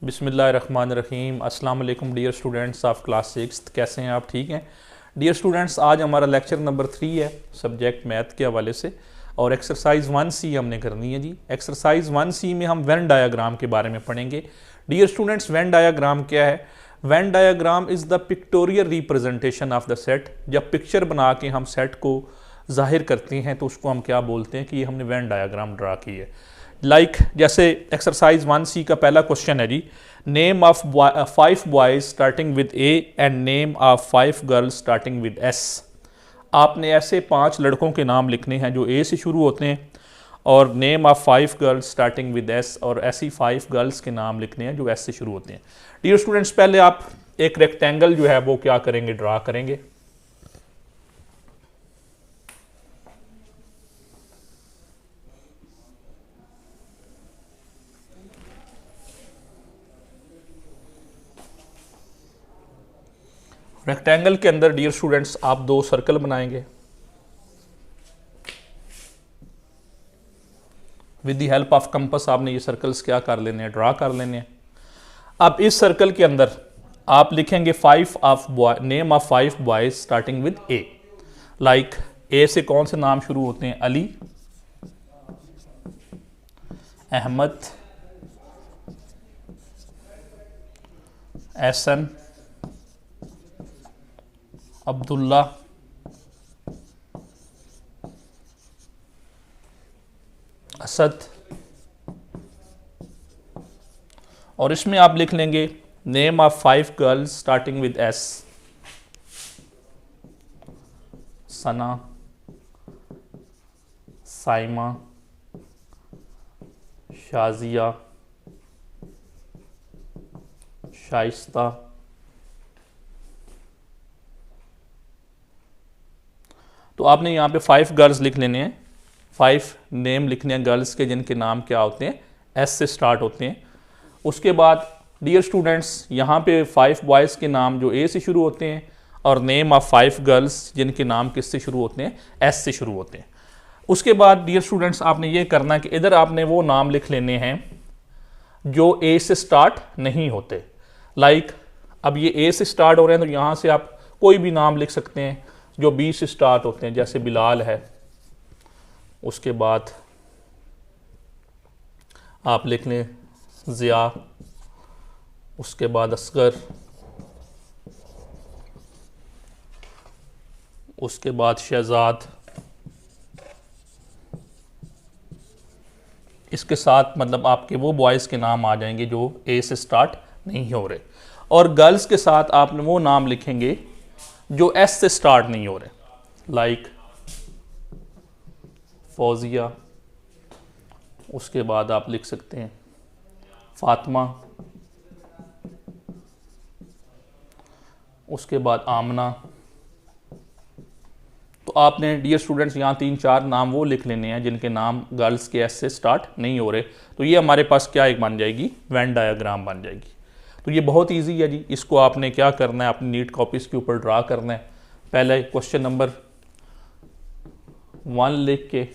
बिस्मिल्लाहिर्रहमानिर्रहीम। अस्सलाम वालेकुम डियर स्टूडेंट्स ऑफ क्लास 6। कैसे हैं आप? ठीक हैं डियर स्टूडेंट्स। आज हमारा लेक्चर नंबर 3 है सब्जेक्ट मैथ के हवाले से, और एक्सरसाइज 1C हमने करनी है जी। एक्सरसाइज 1C में हम वेन डायाग्राम के बारे में पढ़ेंगे। डियर स्टूडेंट्स, वेन डायाग्राम क्या है? When diagram is the pictorial representation of the set. जब पिक्चर बना के हम सेट को जाहिर करते हैं तो उसको हम क्या बोलते हैं कि ये हमने वेन डायाग्राम ड्रा की है। जैसे एक्सरसाइज 1C का पहला क्वेश्चन है जी, name of 5 boys starting with A and name of 5 girls starting with S. आपने ऐसे 5 लड़कों के नाम लिखने हैं जो ए से शुरू होते हैं, और name of 5 girls starting with S, और ऐसी 5 गर्ल्स के नाम लिखने हैं जो एस से शुरू होते हैं। डियर स्टूडेंट्स, पहले आप एक रेक्टेंगल जो है वो क्या करेंगे, ड्रा करेंगे। रेक्टेंगल के अंदर डियर स्टूडेंट्स आप 2 सर्कल बनाएंगे। With the help of compass आपने ये सर्कल्स क्या कर लेने हैं, ड्रा कर लेने हैं। अब इस सर्कल के अंदर आप लिखेंगे name of 5 boys starting with A. Like a से कौन से नाम शुरू होते हैं? अली, अहमद, एहसन, अब्दुल्ला, असद, और इसमें आप लिख लेंगे name of 5 girls starting with S. Sana, Saima, Shazia, Shaista, तो आपने यहाँ पे 5 गर्ल्स लिख लेने हैं। 5 नेम लिखने हैं गर्ल्स के जिनके नाम क्या होते हैं, एस से स्टार्ट होते हैं। उसके बाद डियर स्टूडेंट्स यहाँ पे 5 बॉयज़ के नाम जो ए से शुरू होते हैं, और नेम ऑफ 5 गर्ल्स जिनके नाम किस से शुरू होते हैं, एस से शुरू होते हैं। उसके बाद डियर स्टूडेंट्स आपने ये करना है कि इधर आपने वो नाम लिख लेने हैं जो ए से स्टार्ट नहीं होते। लाइक अब ये ए से स्टार्ट हो रहे हैं तो यहाँ से आप कोई भी नाम लिख सकते हैं जो बी से स्टार्ट होते हैं, जैसे बिलाल है। उसके बाद आप लिख लें ज़िया, उसके बाद असगर, उसके बाद शहजाद। इसके साथ मतलब आपके वो बॉयज़ के नाम आ जाएंगे जो ए से स्टार्ट नहीं हो रहे, और गर्ल्स के साथ आपने वो नाम लिखेंगे जो एस से स्टार्ट नहीं हो रहे। लाइक फौजिया, उसके बाद आप लिख सकते हैं फातिमा, उसके बाद आमना। तो आपने डियर स्टूडेंट्स यहाँ 3-4 नाम वो लिख लेने हैं जिनके नाम गर्ल्स के एस से स्टार्ट नहीं हो रहे। तो ये हमारे पास क्या एक बन जाएगी, वेन डायाग्राम बन जाएगी। तो ये बहुत इजी है जी। इसको आपने क्या करना है, अपनी नीट कॉपीज़ के ऊपर ड्रा करना है। पहले क्वेश्चन नंबर 1 लिख के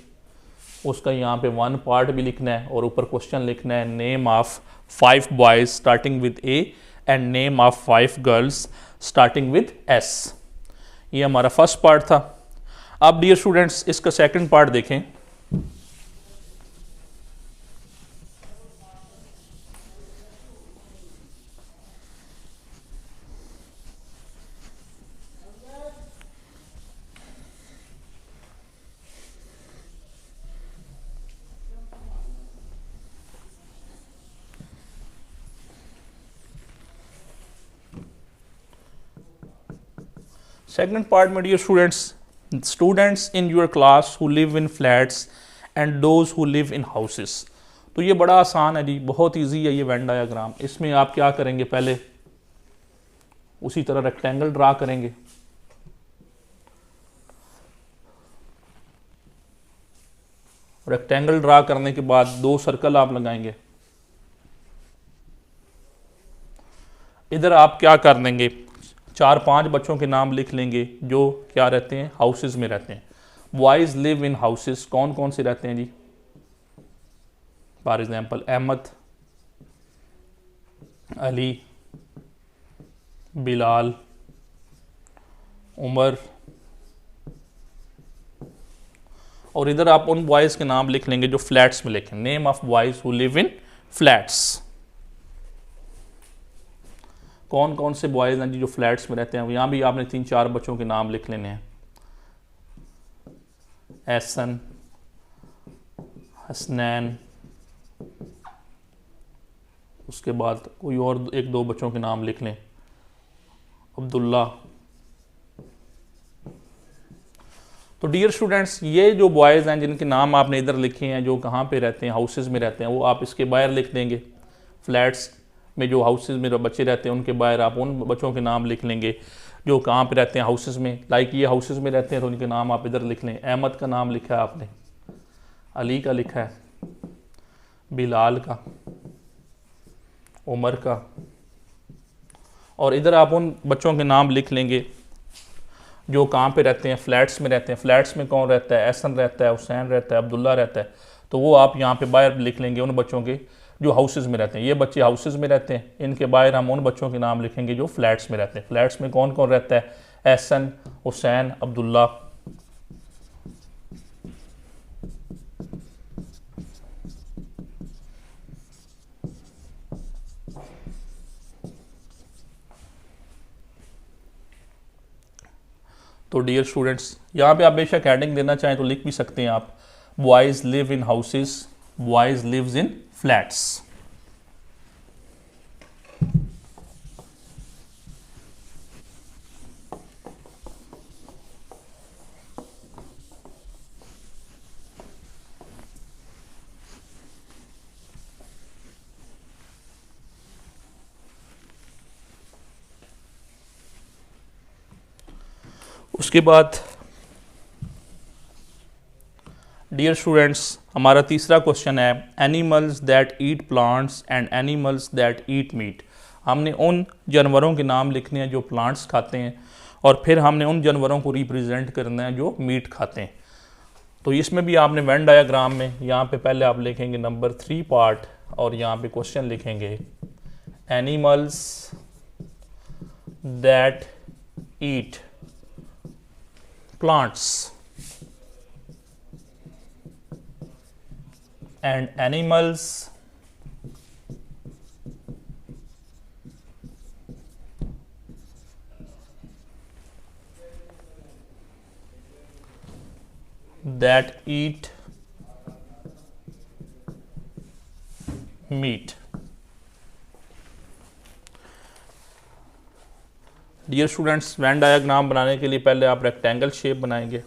उसका यहाँ पे 1 पार्ट भी लिखना है, और ऊपर क्वेश्चन लिखना है name of 5 boys starting with A and name of 5 girls starting with S. ये हमारा फर्स्ट पार्ट था। अब डियर स्टूडेंट्स इसका सेकंड पार्ट देखें। सेकंड पार्ट में dear students in your class who live in flats and those who live in houses. तो ये बड़ा आसान है जी, बहुत इजी है ये वेन डायाग्राम। इसमें आप क्या करेंगे, पहले उसी तरह रेक्टेंगल ड्रा करेंगे। रेक्टेंगल ड्रा करने के बाद 2 सर्कल आप लगाएंगे। इधर आप क्या कर देंगे, 4-5 बच्चों के नाम लिख लेंगे जो क्या रहते हैं, हाउसेस में रहते हैं। बॉयज़ लिव इन हाउसेस, कौन कौन से रहते हैं जी? For example Ahmad, Ali, Bilal, Umar. और इधर आप उन बॉयज़ के नाम लिख लेंगे जो फ्लैट्स में लिखें, name of boys who live in flats. कौन कौन से बॉयज़ हैं जी जो फ्लैट्स में रहते हैं, यहाँ भी आपने 3-4 बच्चों के नाम लिख लेने हैं। एहसन, हसनैन, उसके बाद कोई और 1-2 बच्चों के नाम लिख लें, अब्दुल्ला। तो डियर स्टूडेंट्स, ये जो बॉयज़ हैं जिनके नाम आपने इधर लिखे हैं, जो कहाँ पे रहते हैं, हाउसेस में रहते हैं, वो आप इसके बाहर लिख देंगे। फ्लैट्स में जो हाउसेस में बच्चे रहते हैं उनके बाहर आप उन बच्चों के नाम लिख लेंगे जो कहाँ पे रहते हैं, हाउसेस में। लाइक ये हाउसेस में रहते हैं तो उनके नाम आप इधर लिख लें। अहमद का नाम लिखा है आपने, अली का लिखा है, बिलाल का, उमर का। और इधर आप उन बच्चों के नाम लिख लेंगे जो कहाँ पे रहते हैं, फ्लैट्स में रहते हैं। फ्लैट्स में कौन रहता है, एहसन रहता है, हुसैन रहता है, अब्दुल्ला रहता है। तो वो आप यहाँ पे बाहर लिख लेंगे उन बच्चों के जो हाउसेस में रहते हैं। ये बच्चे हाउसेस में रहते हैं, इनके बाहर हम उन बच्चों के नाम लिखेंगे जो फ्लैट्स में रहते हैं। फ्लैट्स में कौन कौन रहता है, एहसन, हुसैन, अब्दुल्ला। तो डियर स्टूडेंट्स, यहाँ पे आप बेशक हेडिंग देना चाहें तो लिख भी सकते हैं आप, boys live in houses, boys lives in flats. उसके बाद डियर स्टूडेंट्स, हमारा तीसरा क्वेश्चन है animals that eat plants and animals that eat meat. हमने उन जानवरों के नाम लिखने हैं जो प्लांट्स खाते हैं, और फिर हमने उन जानवरों को रिप्रेजेंट करना है जो मीट खाते हैं। तो इसमें भी आपने वेन डायग्राम में यहाँ पे पहले आप लिखेंगे नंबर 3 पार्ट, और यहाँ पे क्वेश्चन लिखेंगे animals that eat plants and animals that eat meat। Dear students, Venn diagram बनाने के लिए पहले आप रेक्टेंगल शेप बनाएंगे।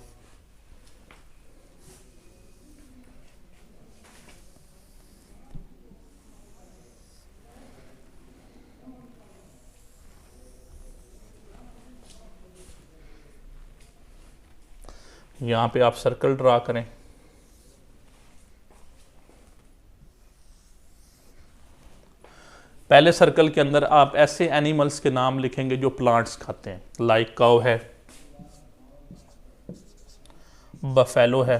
यहाँ पे आप सर्कल ड्रा करें। पहले सर्कल के अंदर आप ऐसे एनिमल्स के नाम लिखेंगे जो प्लांट्स खाते हैं, लाइक काऊ है, बफेलो है,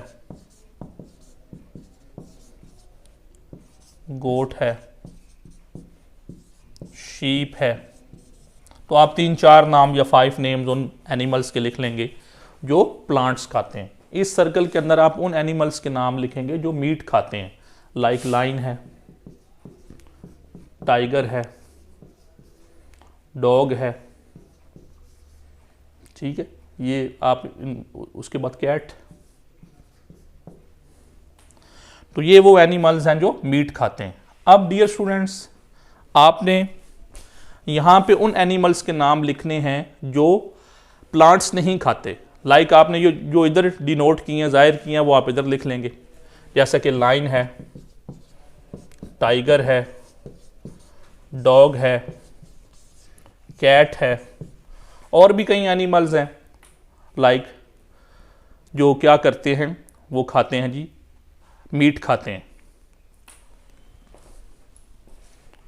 गोट है, शीप है। तो आप 3-4 नाम या 5 नेम्स उन एनिमल्स के लिख लेंगे जो प्लांट्स खाते हैं। इस सर्कल के अंदर आप उन एनिमल्स के नाम लिखेंगे जो मीट खाते हैं, लाइक लाइन है, टाइगर है, डॉग है, ठीक है। ये आप उसके बाद कैट। तो ये वो एनिमल्स हैं जो मीट खाते हैं। अब डियर स्टूडेंट्स, आपने यहां पे उन एनिमल्स के नाम लिखने हैं जो प्लांट्स नहीं खाते। लाइक आपने जो इधर डिनोट किए हैं, जाहिर किए हैं, वो आप इधर लिख लेंगे। जैसा कि लाइन है, टाइगर है, डॉग है, कैट है, और भी कई एनिमल्स हैं लाइक जो क्या करते हैं, वो खाते हैं जी, मीट खाते हैं।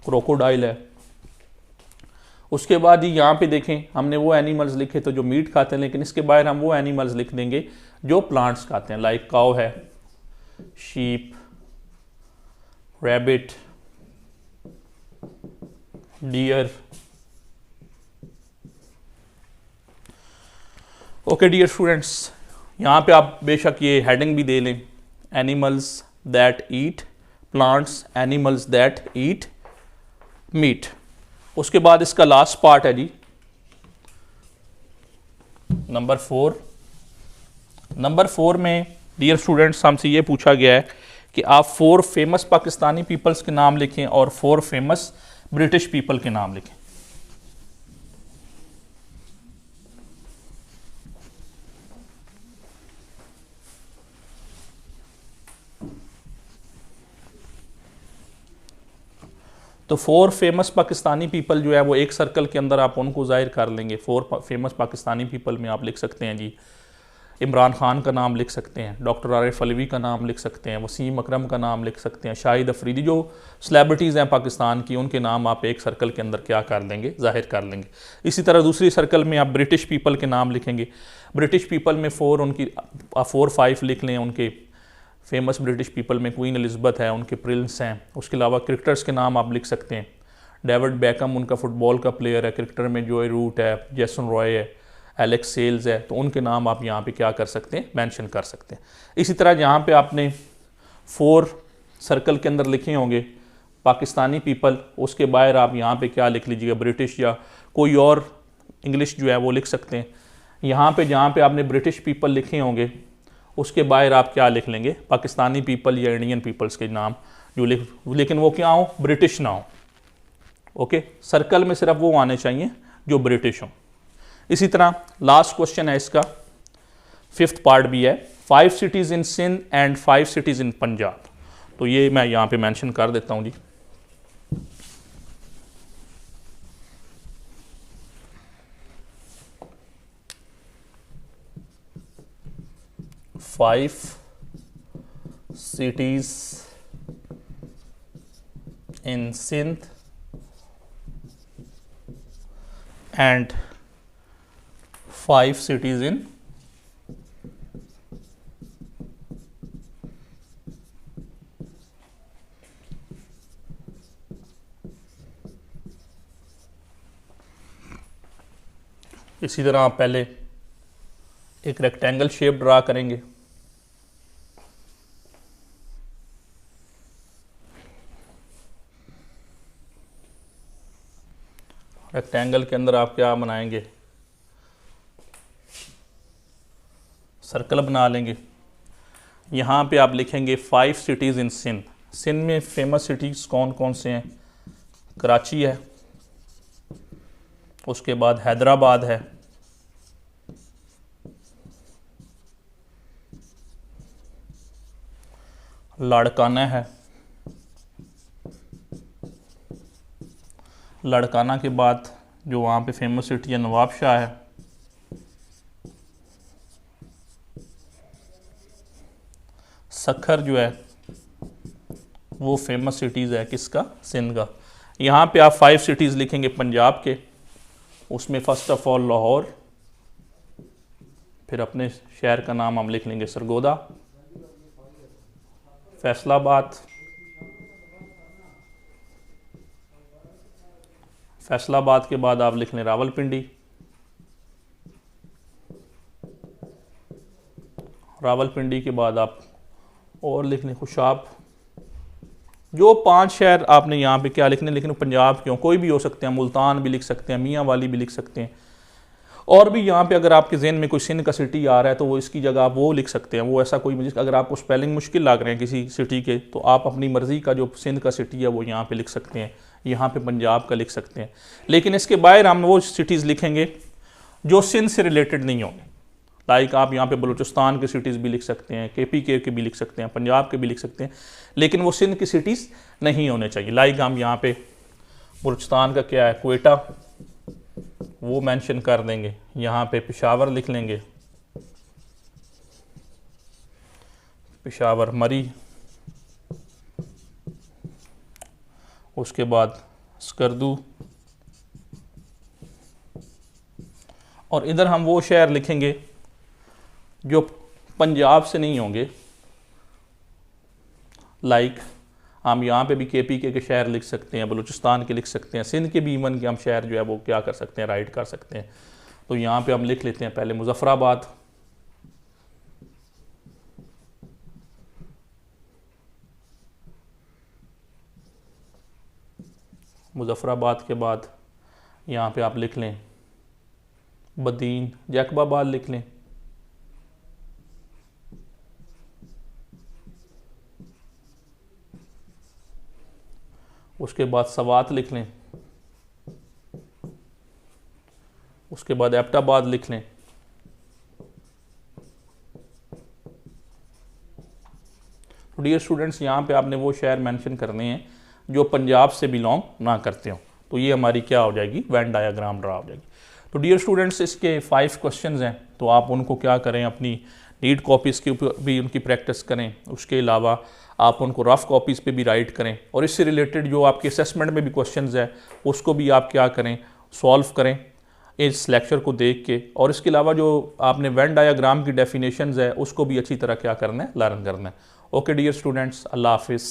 क्रोकोडाइल है। उसके बाद ही यहाँ पे देखें, हमने वो एनिमल्स लिखे तो जो मीट खाते हैं, लेकिन इसके बाहर हम वो एनिमल्स लिख देंगे जो प्लांट्स खाते हैं, लाइक काऊ है, sheep, rabbit, deer okay dear students, यहाँ पे आप बेशक ये हेडिंग भी दे लें, animals that eat plants, animals that eat meat. उसके बाद इसका लास्ट पार्ट है जी नंबर 4। नंबर 4 में डियर स्टूडेंट्स हमसे ये पूछा गया है कि आप 4 फेमस पाकिस्तानी पीपल्स के नाम लिखें और 4 फेमस ब्रिटिश पीपल के नाम लिखें। तो 4 फेमस पाकिस्तानी पीपल जो है वो एक सर्कल के अंदर आप उनको जाहिर कर लेंगे। 4 फेमस पाकिस्तानी पीपल में आप लिख सकते हैं जी, इमरान खान का नाम लिख सकते हैं, डॉक्टर आरिफ अलवी का नाम लिख सकते हैं, वसीम अकरम का नाम लिख सकते हैं, शाहिद अफरीदी, जो सेलिब्रिटीज़ हैं पाकिस्तान की, उनके नाम आप एक सर्कल के अंदर क्या कर लेंगे, जाहिर कर लेंगे। इसी तरह दूसरी सर्कल में आप ब्रिटिश पीपल के नाम लिखेंगे। ब्रिटिश पीपल में 4-5 लिख लें उनके फेमस ब्रिटिश पीपल में। क्वीन एलिज़ाबेथ है, उनके प्रिंस हैं। उसके अलावा क्रिकेटर्स के नाम आप लिख सकते हैं। डेविड बैकम उनका फुटबॉल का प्लेयर है, क्रिकेटर में जोए रूट है, जेसन रॉय है, एलेक्स सेल्स है, तो उनके नाम आप यहाँ पे क्या कर सकते हैं, मेंशन कर सकते हैं। इसी तरह यहाँ पे आपने 4 सर्कल के अंदर लिखे होंगे पाकिस्तानी पीपल, उसके बाहर आप यहाँ पे क्या लिख लीजिएगा, ब्रिटिश या कोई और इंग्लिश जो है वो लिख सकते हैं। यहाँ पे जहाँ पे आपने ब्रिटिश पीपल लिखे होंगे उसके बाहर आप क्या लिख लेंगे, पाकिस्तानी पीपल या इंडियन पीपल्स के नाम जो लेकिन वो क्या हो, ब्रिटिश ना हो। ओके, सर्कल में सिर्फ वो आने चाहिए जो ब्रिटिश हो। इसी तरह लास्ट क्वेश्चन है इसका, 5th पार्ट भी है, 5 cities in Sindh and 5 cities in Punjab. तो ये मैं यहाँ पे मेंशन कर देता हूँ जी। Five cities in Sindh and 5 cities in इसी तरह आप पहले एक रेक्टेंगल शेप ड्रा करेंगे। रेक्टेंगल के अंदर आप क्या बनाएंगे, सर्कल बना लेंगे। यहाँ पे आप लिखेंगे 5 सिटीज़ इन सिंध। सिंध में फेमस सिटीज़ कौन कौन से हैं, कराची है, उसके बाद हैदराबाद है, लाड़काना है, लाड़काना के बाद जो वहाँ पे फेमस सिटी है नवाबशाह है, सखर जो है वो फेमस सिटीज़ है किसका, सिंध का। यहाँ पे आप 5 सिटीज़ लिखेंगे पंजाब के, उसमें फर्स्ट ऑफ ऑल लाहौर, फिर अपने शहर का नाम हम लिख लेंगे सरगोदा, फैसलाबाद, फैसलाबाद के बाद आप लिख लें रावलपिंडी, रावलपिंडी के बाद आप और लिख लें खुशाब। जो 5 शहर आपने यहाँ पे क्या लिखने, लेकिन पंजाब क्यों, कोई भी हो सकते हैं, मुल्तान भी लिख सकते हैं, मियाँ वाली भी लिख सकते हैं, और भी यहाँ पे अगर आपके जहन में कोई सिंध का सिटी आ रहा है तो वो इसकी जगह आप वो लिख सकते हैं। वो ऐसा कोई मुझे, अगर आपको स्पेलिंग मुश्किल लग रहे हैं किसी सिटी के तो आप अपनी मर्ज़ी का जो सिंध का सिटी है वो यहाँ पे लिख सकते हैं, यहाँ पे पंजाब का लिख सकते हैं। लेकिन इसके बाहर हम वो सिटीज़ लिखेंगे जो सिंध से रिलेटेड नहीं होंगे। लाइक आप यहाँ पे बलूचिस्तान के सिटीज़ भी लिख सकते हैं, KPK के भी लिख सकते हैं, पंजाब के भी लिख सकते हैं, लेकिन वो सिंध की सिटीज़ नहीं होने चाहिए। लाइक हम यहाँ पे बलूचिस्तान का क्या है, क्वेटा, वो मेंशन कर देंगे। यहाँ पे पेशावर लिख लेंगे, पेशावर मरी, उसके बाद स्कर्दू, और इधर हम वो शहर लिखेंगे जो पंजाब से नहीं होंगे। लाइक हम यहाँ पे भी KPK के शहर लिख सकते हैं, बलूचिस्तान के लिख सकते हैं, सिंध के भी ईवन के हम शहर जो है वो क्या कर सकते हैं, राइट कर सकते हैं। तो यहाँ पे हम लिख लेते हैं पहले मुजफ्फराबाद, मुजफ्फराबाद के बाद यहाँ पे आप लिख लें बदीन, जैकबाबाद लिख लें, उसके बाद सवात लिख लें, उसके बाद एबटाबाद लिख लें, तो डियर स्टूडेंट्स यहाँ पे आपने वो शहर मेंशन करने हैं जो पंजाब से बिलोंग ना करते हो। तो ये हमारी क्या हो जाएगी, वेन डायग्राम ड्रा हो जाएगी। तो डियर स्टूडेंट्स इसके 5 क्वेश्चंस हैं, तो आप उनको क्या करें, अपनी नीट कॉपीज़ के ऊपर भी उनकी प्रैक्टिस करें, उसके अलावा आप उनको रफ़ कॉपीज़ पे भी राइट करें, और इससे रिलेटेड जो आपके असेसमेंट में भी क्वेश्चंस है उसको भी आप क्या करें, सॉल्व करें इस लेक्चर को देख के। और इसके अलावा जो आपने वेन डायग्राम की डेफिनेशंस है उसको भी अच्छी तरह क्या करना है, लर्न करना है। ओके डियर स्टूडेंट्स, अल्लाह हाफिज़।